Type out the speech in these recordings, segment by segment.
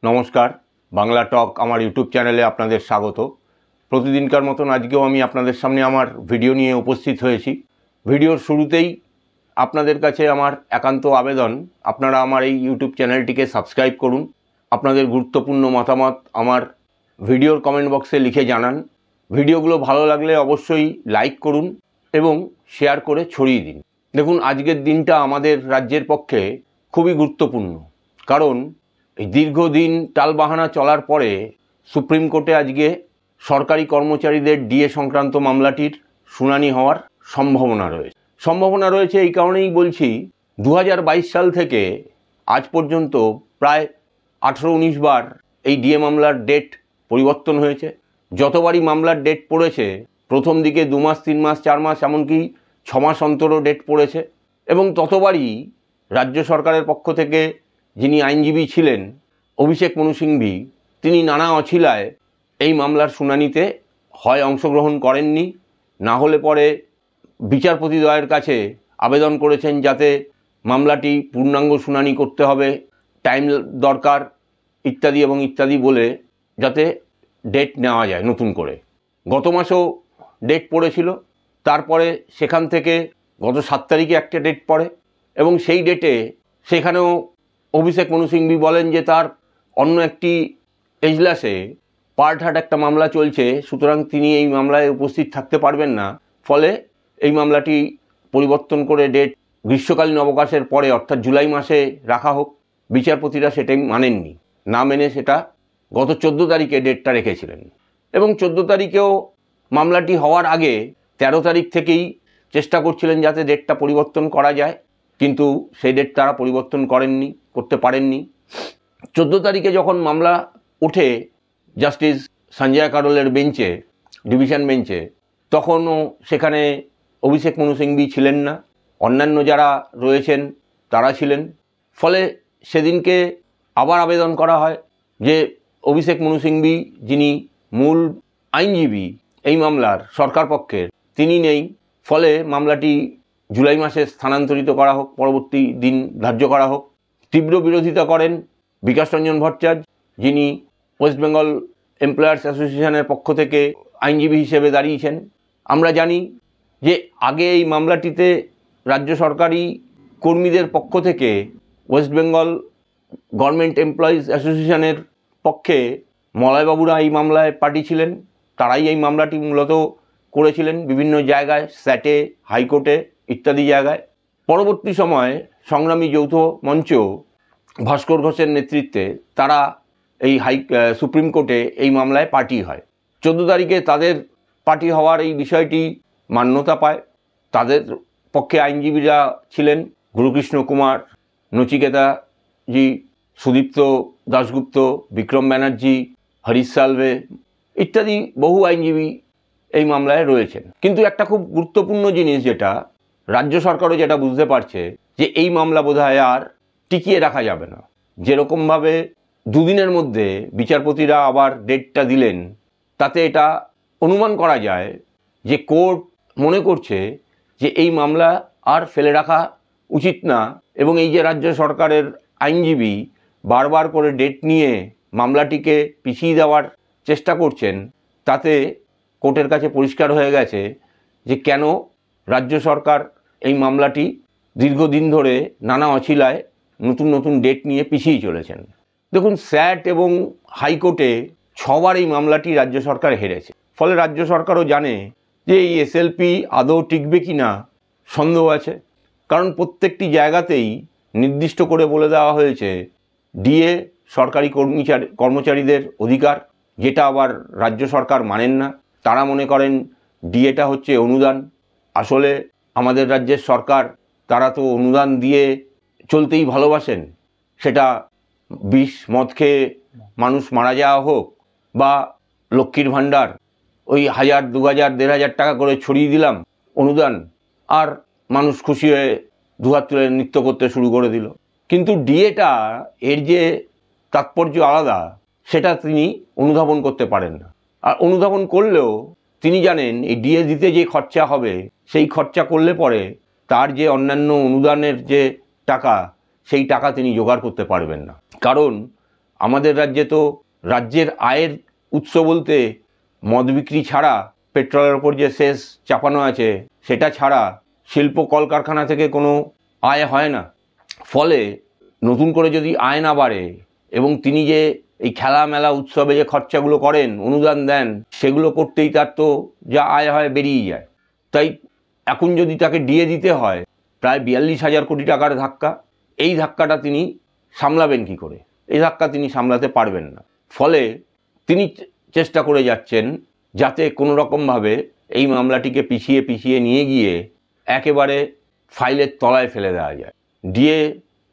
নমস্কার, বাংলা টক আমার ইউটিউব চ্যানেলে আপনাদের স্বাগত। প্রতিদিনকার মতন আজকেও আমি আপনাদের সামনে আমার ভিডিও নিয়ে উপস্থিত হয়েছি। ভিডিওর শুরুতেই আপনাদের কাছে আমার একান্ত আবেদন, আপনারা আমার এই ইউটিউব চ্যানেলটিকে সাবস্ক্রাইব করুন। আপনাদের গুরুত্বপূর্ণ মতামত আমার ভিডিওর কমেন্ট বক্সে লিখে জানান। ভিডিওগুলো ভালো লাগলে অবশ্যই লাইক করুন এবং শেয়ার করে ছড়িয়ে দিন। দেখুন, আজকের দিনটা আমাদের রাজ্যের পক্ষে খুবই গুরুত্বপূর্ণ, কারণ এই দীর্ঘদিন টালবাহানা চলার পরে সুপ্রিম কোর্টে আজকে সরকারি কর্মচারীদের ডিএ সংক্রান্ত মামলাটির শুনানি হওয়ার সম্ভাবনা রয়েছে। এই কারণেই বলছি, 2022 সাল থেকে আজ পর্যন্ত প্রায় 18-19 বার এই ডিএ মামলার ডেট পরিবর্তন হয়েছে। যতবারই মামলার ডেট পড়েছে, প্রথম দিকে 2 মাস, 3 মাস, 4 মাস, এমনকি 6 মাস অন্তরও ডেট পড়েছে, এবং ততবারই রাজ্য সরকারের পক্ষ থেকে যিনি আইনজীবী ছিলেন অভিষেক মনু সিংভি, তিনি নানা অছিলায় এই মামলার শুনানিতে হয় অংশগ্রহণ করেননি, না হলে পরে বিচারপতিদ্বয়ের কাছে আবেদন করেছেন যাতে মামলাটি পূর্ণাঙ্গ শুনানি করতে হবে, টাইম দরকার ইত্যাদি এবং ইত্যাদি বলে যাতে ডেট নেওয়া যায় নতুন করে। গত মাসেও ডেট পড়েছিল, তারপরে সেখান থেকে গত 7 তারিখে একটা ডেট পড়ে, এবং সেই ডেটে সেখানেও অভিষেক মনু সিংভি বলেন যে তার অন্য একটি এজলাসে পার্টহাট একটা মামলা চলছে, সুতরাং তিনি এই মামলায় উপস্থিত থাকতে পারবেন না। ফলে এই মামলাটি পরিবর্তন করে ডেট গ্রীষ্মকালীন অবকাশের পরে অর্থাৎ জুলাই মাসে রাখা হোক। বিচারপতিরা সেটাই মানেননি, না মেনে সেটা গত 14 তারিখে ডেটটা রেখেছিলেন, এবং 14 তারিখেও মামলাটি হওয়ার আগে 13 তারিখ থেকেই চেষ্টা করছিলেন যাতে ডেটটা পরিবর্তন করা যায়, কিন্তু সেই ডেট তারা পরিবর্তন করতে পারেননি। 14 তারিখে যখন মামলা ওঠে জাস্টিস সঞ্জয় কারোলের বেঞ্চে, ডিভিশন বেঞ্চে, তখনও সেখানে অভিষেক মনু সিংভি ছিলেন না, অন্যান্য যারা রয়েছেন তারা ছিলেন। ফলে সেদিনকে আবার আবেদন করা হয় যে অভিষেক মনু সিংভি, যিনি মূল আইনজীবী এই মামলার সরকার পক্ষের, তিনি নেই। ফলে মামলাটি জুলাই মাসে স্থানান্তরিত করা হোক, পরবর্তী দিন ধার্য করা হোক। তীব্র বিরোধিতা করেন বিকাশ রঞ্জন ভট্টাচার্য, যিনি ওয়েস্ট বেঙ্গল এমপ্লয়ার্স অ্যাসোসিয়েশনের পক্ষ থেকে আইনজীবী হিসেবে দাঁড়িয়েছেন। আমরা জানি যে আগে এই মামলাটিতে রাজ্য সরকারি কর্মীদের পক্ষ থেকে ওয়েস্ট বেঙ্গল গভর্নমেন্ট এমপ্লয়িজ অ্যাসোসিয়েশনের পক্ষে মলয়বাবুরা এই মামলায় পার্টি ছিলেন। তারাই এই মামলাটি মূলত করেছিলেন বিভিন্ন জায়গায়, স্যাটে, হাইকোর্টে ইত্যাদি জায়গায়। পরবর্তী সময়ে সংগ্রামী যৌথ মঞ্চ ভাস্কর ঘোষের নেতৃত্বে তারা এই সুপ্রিম কোর্টে এই মামলায় পার্টি হয়। 14 তারিখে তাদের পার্টি হওয়ার এই বিষয়টি মান্যতা পায়। তাদের পক্ষে আইনজীবীরা ছিলেন গুরুকৃষ্ণ কুমার, নচিকেতাজি, সুদীপ্ত দাশগুপ্ত, বিক্রম ব্যানার্জি, হরিশ সালভে ইত্যাদি বহু আইনজীবী এই মামলায় রয়েছেন। কিন্তু একটা খুব গুরুত্বপূর্ণ জিনিস, যেটা রাজ্য সরকারও যেটা বুঝতে পারছে, যে এই মামলা বোধহয় আর টিকিয়ে রাখা যাবে না। যেরকমভাবে 2 দিনের মধ্যে বিচারপতিরা আবার ডেটটা দিলেন, তাতে এটা অনুমান করা যায় যে কোর্ট মনে করছে যে এই মামলা আর ফেলে রাখা উচিত না, এবং এই যে রাজ্য সরকারের আইনজীবী বারবার করে ডেট নিয়ে মামলাটিকে পিছিয়ে দেওয়ার চেষ্টা করছেন, তাতে কোর্টের কাছে পরিষ্কার হয়ে গেছে যে কেন রাজ্য সরকার এই মামলাটি দীর্ঘদিন ধরে নানা অছিলায় নতুন নতুন ডেট নিয়ে পিছিয়ে চলেছেন। দেখুন, স্যাট এবং হাইকোর্টে 6 বার এই মামলাটি রাজ্য সরকার হেরেছে। ফলে রাজ্য সরকারও জানে যে এই এসএলপি আদৌ টিকবে কি না সন্দেহ আছে, কারণ প্রত্যেকটি জায়গাতেই নির্দিষ্ট করে বলে দেওয়া হয়েছে ডিএ সরকারি কর্মচারীদের অধিকার, যেটা আবার রাজ্য সরকার মানেন না। তারা মনে করেন ডিএটা হচ্ছে অনুদান। আসলে আমাদের রাজ্যের সরকার, তারা তো অনুদান দিয়ে চলতেই ভালোবাসেন, সেটা বিষ মদ খেয়ে মানুষ মারা যাওয়া হোক, বা লক্ষ্মীর ভাণ্ডার ওই 1000, 2000, 1500 টাকা করে ছড়িয়ে দিলাম অনুদান, আর মানুষ খুশি হয়ে দুহাত তুলে নৃত্য করতে শুরু করে দিল। কিন্তু ডিএটা, এর যে তাৎপর্য আলাদা, সেটা তিনি অনুধাবন করতে পারেন না। আর অনুধাবন করলেও তিনি জানেন এই ডিএ দিতে যে খরচা হবে, সেই খরচা করলে পরে তার যে অন্যান্য অনুদানের যে টাকা, সেই টাকা তিনি জোগাড় করতে পারবেন না। কারণ আমাদের রাজ্যে তো রাজ্যের আয়ের উৎস বলতে মদ বিক্রি ছাড়া, পেট্রোলের ওপর যে সেস চাপানো আছে সেটা ছাড়া শিল্প কলকারখানা থেকে কোনো আয় হয় না। ফলে নতুন করে যদি আয় না বাড়ে এবং তিনি যে এই খেলা মেলা উৎসবে যে খরচাগুলো করেন, অনুদান দেন, সেগুলো করতেই তার তো যা আয় হয় বেরিয়ে যায়। তাই এখন যদি তাকে ডিএ দিতে হয় প্রায় 42,000 কোটি টাকার ধাক্কা, এই ধাক্কাটা তিনি সামলাবেন কি করে? এই ধাক্কা তিনি সামলাতে পারবেন না। ফলে তিনি চেষ্টা করে যাচ্ছেন যাতে কোনো রকমভাবে এই মামলাটিকে পিছিয়ে নিয়ে গিয়ে একেবারে ফাইলের তলায় ফেলে দেওয়া যায়, ডিএ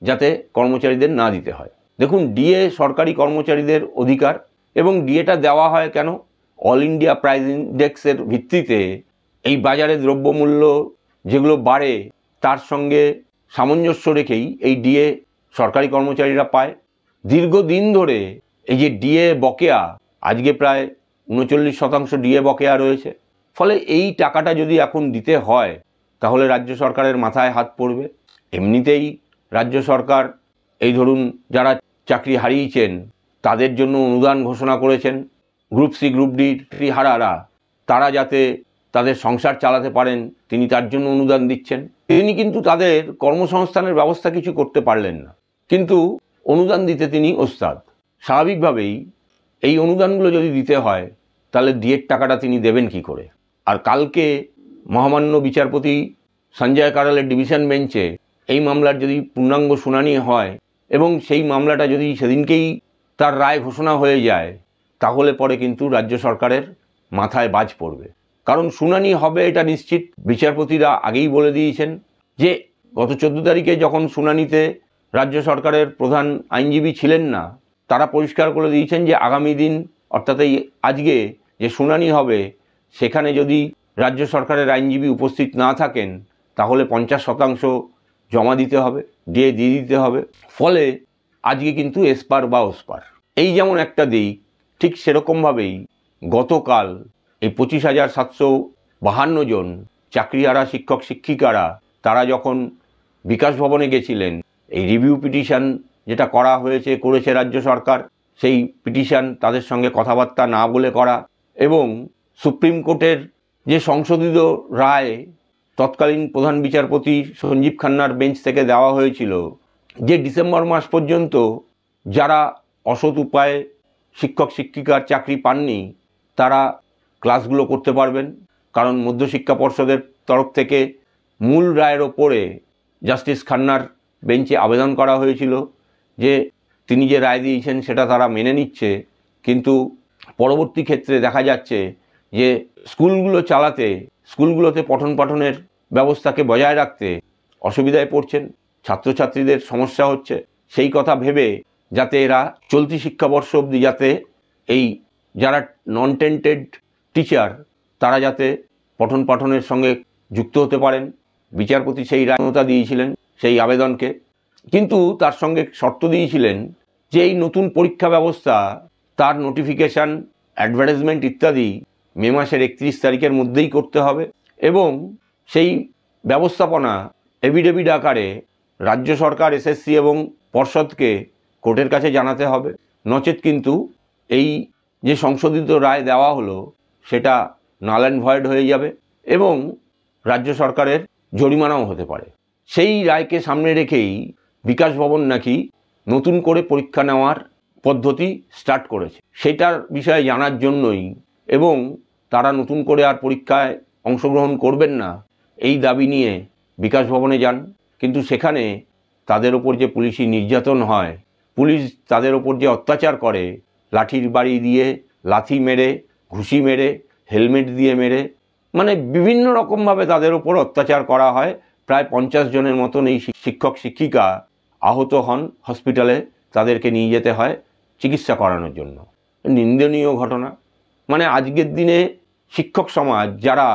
যাতে কর্মচারীদের না দিতে হয়। দেখুন, ডিএ সরকারি কর্মচারীদের অধিকার, এবং ডিএটা দেওয়া হয় কেন? অল ইন্ডিয়া প্রাইস ইন্ডেক্সের ভিত্তিতে এই বাজারে দ্রব্যমূল্য যেগুলো বাড়ে তার সঙ্গে সামঞ্জস্য রেখেই এই ডিএ সরকারি কর্মচারীরা পায়। দীর্ঘদিন ধরে এই যে ডিএ বকেয়া, আজকে প্রায় 39% ডিএ বকেয়া রয়েছে। ফলে এই টাকাটা যদি এখন দিতে হয় তাহলে রাজ্য সরকারের মাথায় হাত পড়বে। এমনিতেই রাজ্য সরকার এই ধরুন যারা চাকরি হারিয়েছেন তাদের জন্য অনুদান ঘোষণা করেছেন। গ্রুপ সি গ্রুপ ডি হারারা তারা যাতে তাদের সংসার চালাতে পারেন তিনি তার জন্য অনুদান দিচ্ছেন। তিনি কিন্তু তাদের কর্মসংস্থানের ব্যবস্থা কিছু করতে পারলেন না, কিন্তু অনুদান দিতে তিনি ওস্তাদ। স্বাভাবিকভাবেই এই অনুদানগুলো যদি দিতে হয় তাহলে ডিএর টাকাটা তিনি দেবেন কি করে? আর কালকে মহামান্য বিচারপতি সঞ্জয় কারালের ডিভিশন বেঞ্চে এই মামলার যদি পূর্ণাঙ্গ শুনানি হয় এবং সেই মামলাটা যদি সেদিনকেই তার রায় ঘোষণা হয়ে যায় তাহলে পরে কিন্তু রাজ্য সরকারের মাথায় বাজ পড়বে। কারণ শুনানি হবে এটা নিশ্চিত। বিচারপতিরা আগেই বলে দিয়েছেন যে গত 14 তারিখে যখন শুনানিতে রাজ্য সরকারের প্রধান আইনজীবী ছিলেন না, তারা পরিষ্কার করে দিয়েছেন যে আগামী দিন অর্থাৎ এই আজকে যে শুনানি হবে সেখানে যদি রাজ্য সরকারের আইনজীবী উপস্থিত না থাকেন তাহলে 50% জমা দিতে হবে, ডিএ দিয়ে দিতে হবে। ফলে আজকে কিন্তু এসপার বা ওসপার এই যেমন একটা দিক, ঠিক সেরকমভাবেই গতকাল এই 25,752 জন চাকরিহারা শিক্ষক শিক্ষিকারা তারা যখন বিকাশ ভবনে গেছিলেন, এই রিভিউ পিটিশন যেটা করেছে রাজ্য সরকার, সেই পিটিশন তাদের সঙ্গে কথাবার্তা না বলে করা, এবং সুপ্রিম কোর্টের যে সংশোধিত রায় তৎকালীন প্রধান বিচারপতি সঞ্জীব খান্নার বেঞ্চ থেকে দেওয়া হয়েছিল যে ডিসেম্বর মাস পর্যন্ত যারা অসৎ উপায়ে শিক্ষক শিক্ষিকার চাকরি পাননি তারা ক্লাসগুলো করতে পারবেন। কারণ মধ্যশিক্ষা পর্ষদের তরফ থেকে মূল রায়ের ওপরে জাস্টিস খান্নার বেঞ্চে আবেদন করা হয়েছিল যে তিনি যে রায় দিয়েছেন সেটা তারা মেনে নিচ্ছে, কিন্তু পরবর্তী ক্ষেত্রে দেখা যাচ্ছে যে স্কুলগুলোতে পঠন পাঠনের ব্যবস্থাকে বজায় রাখতে অসুবিধায় পড়ছেন, ছাত্রছাত্রীদের সমস্যা হচ্ছে। সেই কথা ভেবে যাতে এরা চলতি শিক্ষাবর্ষ অবধি যাতে এই যারা নন টেন্টেড টিচার তারা যাতে পঠন পাঠনের সঙ্গে যুক্ত হতে পারেন, বিচারপতি সেই রায়তা দিয়েছিলেন সেই আবেদনকে। কিন্তু তার সঙ্গে শর্ত দিয়েছিলেন যে এই নতুন পরীক্ষা ব্যবস্থা তার নোটিফিকেশান, অ্যাডভার্টাইজমেন্ট ইত্যাদি মে মাসের 31 তারিখের মধ্যেই করতে হবে, এবং সেই ব্যবস্থাপনা এফিডেভিট আকারে রাজ্য সরকার, এসএসসি এবং পর্ষদকে কোর্টের কাছে জানাতে হবে। নচেত কিন্তু এই যে সংশোধিত রায় দেওয়া হলো সেটা নাল অ্যান্ড ভয়েড হয়ে যাবে এবং রাজ্য সরকারের জরিমানাও হতে পারে। সেই রায়কে সামনে রেখেই বিকাশ ভবন নাকি নতুন করে পরীক্ষা নেওয়ার পদ্ধতি স্টার্ট করেছে। সেটার বিষয়ে জানার জন্যই এবং তারা নতুন করে আর পরীক্ষায় অংশগ্রহণ করবেন না এই দাবি নিয়ে বিকাশ ভবনে যান। কিন্তু সেখানে তাদের ওপর যে পুলিশি নির্যাতন হয়, পুলিশ তাদের ওপর যে অত্যাচার করে, লাঠির বাড়ি দিয়ে, লাথি মেরে, ঘুষি মেরে, হেলমেট দিয়ে মেরে, মানে বিভিন্ন রকমভাবে তাদের ওপর অত্যাচার করা হয়। প্রায় 50 জনের মতন এই শিক্ষক শিক্ষিকা আহত হন, হসপিটালে তাদেরকে নিয়ে যেতে হয় চিকিৎসা করানোর জন্য। নিন্দনীয় ঘটনা। মানে আজকের দিনে শিক্ষক সমাজ যারা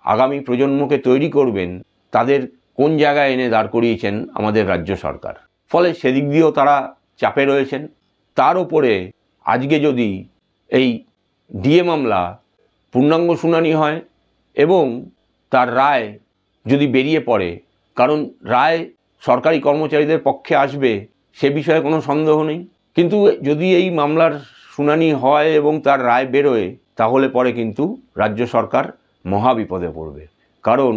আগামী প্রজন্মকে তৈরি করবেন তাদের কোন জায়গায় এনে দাঁড় করিয়েছেন আমাদের রাজ্য সরকার। ফলে সেদিক দিয়েও তারা চাপে রয়েছেন। তার উপরে আজকে যদি এই ডিএ মামলা পূর্ণাঙ্গ শুনানি হয় এবং তার রায় যদি বেরিয়ে পড়ে, কারণ রায় সরকারি কর্মচারীদের পক্ষে আসবে সে বিষয়ে কোনো সন্দেহ নেই, কিন্তু যদি এই মামলার শুনানি হয় এবং তার রায় বেরোয়, তাহলে পরে কিন্তু রাজ্য সরকার মহা বিপদে পড়বে। কারণ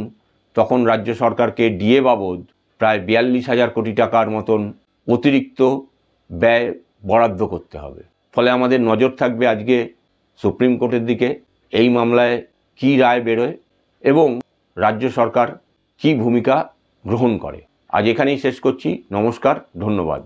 তখন রাজ্য সরকারকে ডিএ বাবদ প্রায় 42,000 কোটি টাকার মতন অতিরিক্ত ব্যয় বরাদ্দ করতে হবে। ফলে আমাদের নজর থাকবে আজকে সুপ্রিম কোর্টের দিকে, এই মামলায় কী রায় বেরোয় এবং রাজ্য সরকার কী ভূমিকা গ্রহণ করে। আজ এখানেই শেষ করছি। নমস্কার, ধন্যবাদ।